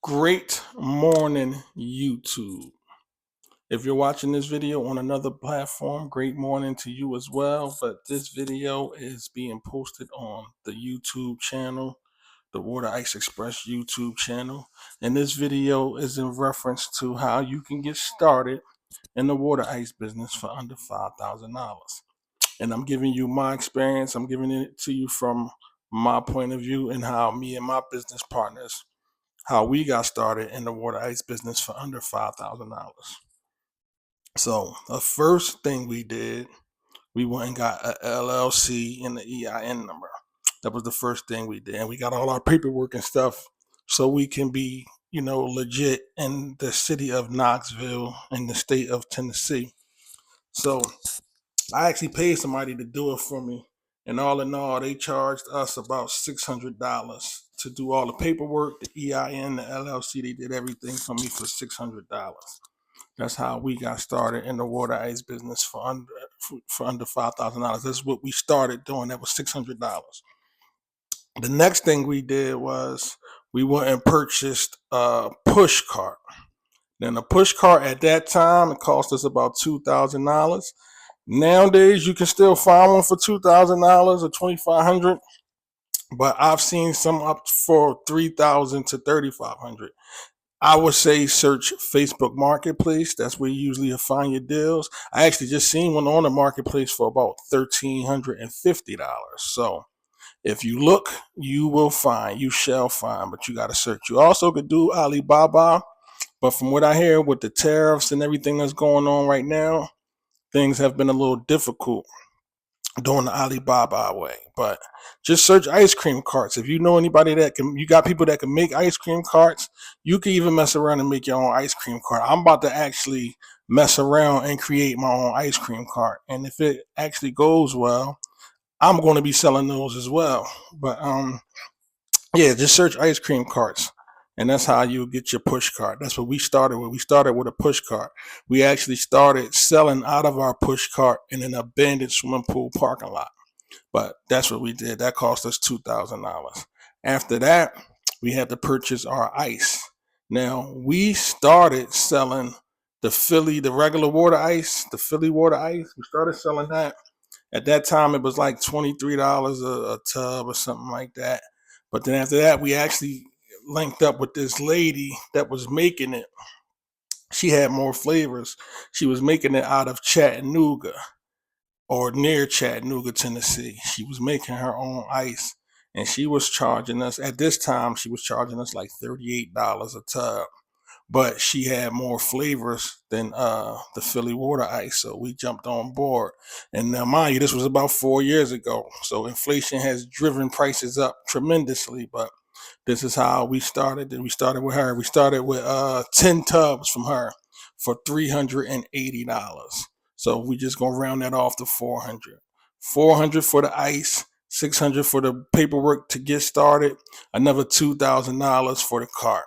Great morning, YouTube. If you're watching this video on another platform, great morning to you as well. But this video is being posted on the YouTube channel, the Water Ice Express YouTube channel. And this video is in reference to how you can get started in the water ice business for under $5,000. And I'm giving you my experience. I'm giving it to you from my point of view and how me and my business partners how we got started in the water ice business for under $5,000. So the first thing we did, we went and got a LLC and the EIN number. That was the first thing we did. And we got all our paperwork and stuff so we can be, legit in the city of Knoxville in the state of Tennessee. So I actually paid somebody to do it for me. And all in all, they charged us about $600 to do all the paperwork, the EIN, the LLC. They did everything for me for $600. That's how we got started in the water ice business for under $5,000. That's what we started doing. That was $600. The next thing we did was we went and purchased a push cart. Then a push cart at that time, it cost us about $2,000. Nowadays, you can still find one for $2,000 or $2,500, but I've seen some up for $3,000 to $3,500. I would say search Facebook Marketplace. That's where you usually find your deals. I actually just seen one on the marketplace for about $1,350. So if you look, you shall find, but you got to search. You also could do Alibaba, but from what I hear with the tariffs and everything that's going on right now, things have been a little difficult doing the Alibaba way. But just search ice cream carts. If you know anybody you got people that can make ice cream carts, you can even mess around and make your own ice cream cart. I'm about to actually mess around and create my own ice cream cart. And if it actually goes well, I'm going to be selling those as well. But yeah, just search ice cream carts. And that's how you get your push cart. That's what we started with. We started with a push cart. We actually started selling out of our push cart in an abandoned swimming pool parking lot. But that's what we did. That cost us $2,000. After that, we had to purchase our ice. Now, we started selling the regular water ice, the Philly water ice. We started selling that. At that time, it was like $23 a tub or something like that. But then after that, we actually linked up with this lady that was making it. She had more flavors. She was making it out of Chattanooga or near Chattanooga, Tennessee. She was making her own ice, and she was charging us, at this time, she was charging us like $38 a tub. But she had more flavors than the Philly water ice, so we jumped on board. And now, mind you, this was about 4 years ago, so inflation has driven prices up tremendously. But this is how we started. We started with her. We started with 10 tubs from her for $380. So we just gonna round that off to 400. 400 for the ice, 600 for the paperwork to get started, another $2,000 for the cart.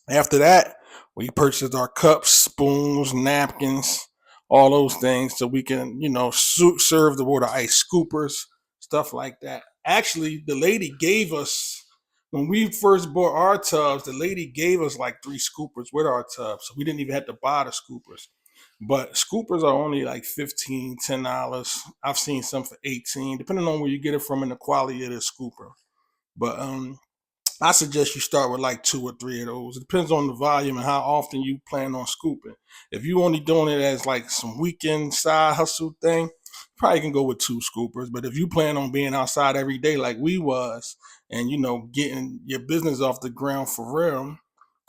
After that, we purchased our cups, spoons, napkins, all those things so we can, serve the water ice, scoopers, stuff like that. Actually, the lady gave us, when we first bought our tubs, the lady gave us like 3 scoopers with our tubs. So we didn't even have to buy the scoopers. But scoopers are only like $15, $10. I've seen some for 18, depending on where you get it from and the quality of the scooper. But I suggest you start with like 2 or 3 of those. It depends on the volume and how often you plan on scooping. If you only doing it as like some weekend side hustle thing, probably can go with 2 scoopers. But if you plan on being outside every day like we was, and getting your business off the ground for real,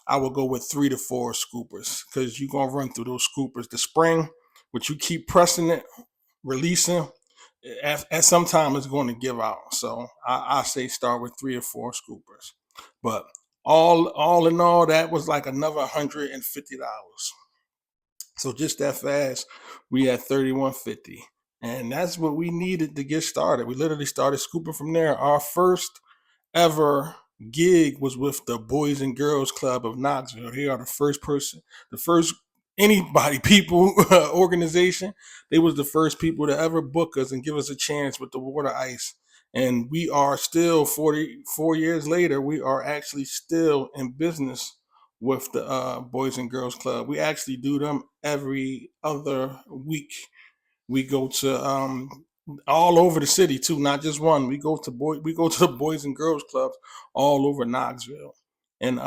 I would go with 3 to 4 scoopers because you're gonna run through those scoopers. The spring, which you keep pressing it, releasing, at some time it's going to give out. So I say start with 3 or 4 scoopers. But all in all, that was like another $150. So just that fast, we had 3150, and that's what we needed to get started. We literally started scooping from there. Our first ever gig was with the Boys and Girls Club of Knoxville. They are the first people organization. They was the first people to ever book us and give us a chance with the water ice. And we are still 44 years later, we are actually still in business with the Boys and Girls Club. We actually do them every other week. We go to all over the city too, not just one. We go to the Boys and Girls Clubs all over Knoxville. And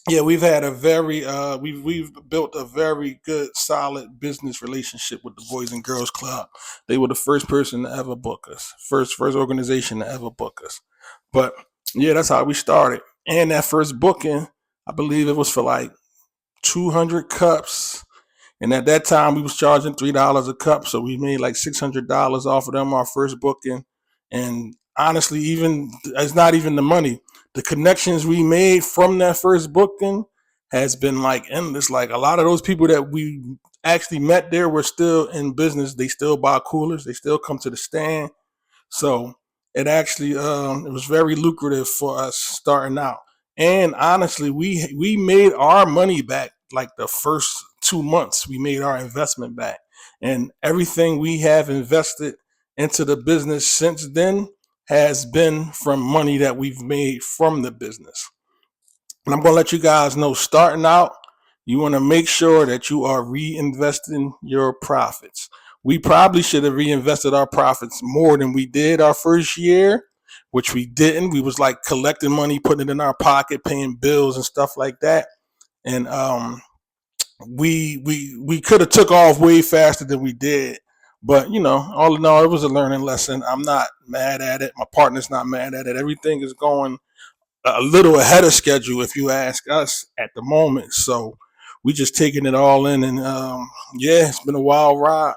yeah, we've had a very we've built a very good solid business relationship with the Boys and Girls Club. They were the first person to ever book us, first organization to ever book us. But yeah, that's how we started. And that first booking, I believe it was for like 200 cups, and at that time, we was charging $3 a cup, so we made like $600 off of them our first booking. And honestly, even it's not even the money. The connections we made from that first booking has been like endless. Like a lot of those people that we actually met there were still in business. They still buy coolers. They still come to the stand. So it actually it was very lucrative for us starting out. And honestly, we made our money back like the first 2 months. We made our investment back, and everything we have invested into the business since then has been from money that we've made from the business. And I'm going to let you guys know, starting out, you want to make sure that you are reinvesting your profits. We probably should have reinvested our profits more than we did our first year, which we didn't. We was like collecting money, putting it in our pocket, paying bills and stuff like that. And we could have took off way faster than we did. But all in all, it was a learning lesson. I'm not mad at it. My partner's not mad at it. Everything is going a little ahead of schedule, if you ask us, at the moment. So we just taking it all in, and yeah, it's been a wild ride,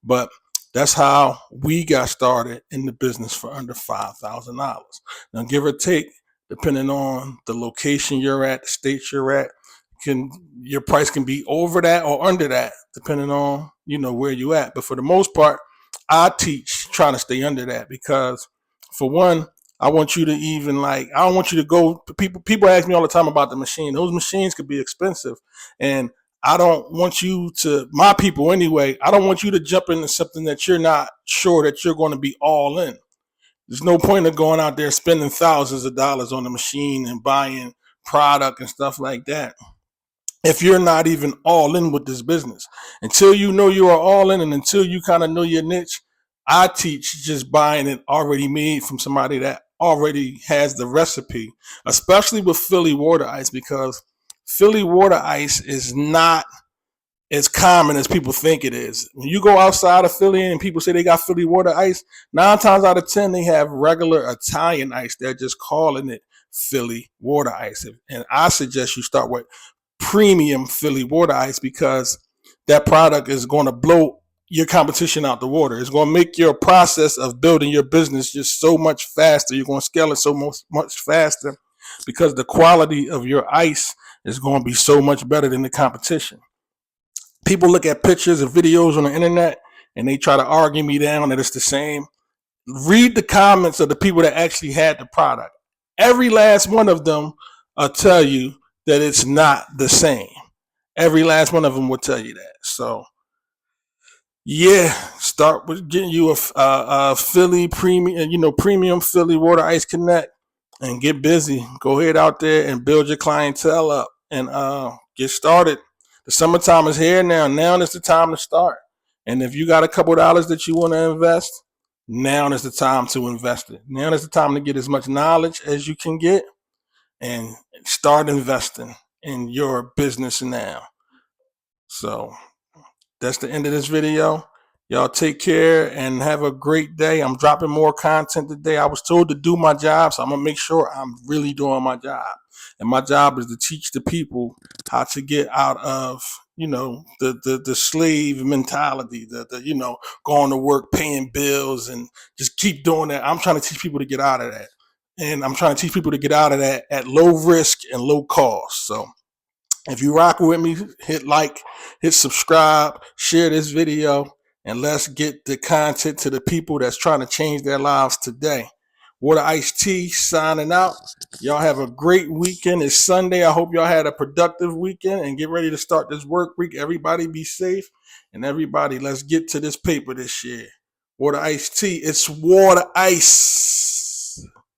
but that's how we got started in the business for under $5,000. Now, give or take, depending on the location you're at, the state you're at, can your price can be over that or under that, depending on where you at. But for the most part, I teach trying to stay under that because, for one, I want you to even like I don't want you to go. People ask me all the time about the machine. Those machines could be expensive, and I don't want you to, my people anyway, I don't want you to jump into something that you're not sure that you're going to be all in. There's no point of going out there spending thousands of dollars on the machine and buying product and stuff like that if you're not even all in with this business. Until you know you are all in, and until you kind of know your niche, I teach just buying it already made from somebody that already has the recipe, especially with Philly water ice, because Philly water ice is not as common as people think it is. When you go outside of Philly and people say they got Philly water ice, 9 times out of 10 they have regular Italian ice. They're just calling it Philly water ice. And I suggest you start with premium Philly water ice, because that product is going to blow your competition out the water. It's going to make your process of building your business just so much faster. You're going to scale it so much faster because the quality of your ice is going to be so much better than the competition. People look at pictures and videos on the internet and they try to argue me down that it's the same. Read the comments of the people that actually had the product. Every last one of them will tell you that it's not the same. Every last one of them will tell you that. So yeah, start with getting you a Philly premium Philly water ice connect, and get busy. Go ahead out there and build your clientele up, and get started. The summertime is here now. Now is the time to start. And if you got a couple dollars that you want to invest, now is the time to invest it. Now is the time to get as much knowledge as you can get and start investing in your business now. So that's the end of this video. Y'all take care and have a great day. I'm dropping more content today. I was told to do my job, so I'm going to make sure I'm really doing my job. And my job is to teach the people how to get out of, the slave mentality, the going to work, paying bills, and just keep doing that. I'm trying to teach people to get out of that. And I'm trying to teach people to get out of that at low risk and low cost. So if you rock with me, hit like, hit subscribe, share this video, and let's get the content to the people that's trying to change their lives today. Water Ice Tea signing out. Y'all have a great weekend. It's Sunday. I hope y'all had a productive weekend and get ready to start this work week. Everybody be safe, and everybody, let's get to this paper this year. Water iced tea. It's water ice.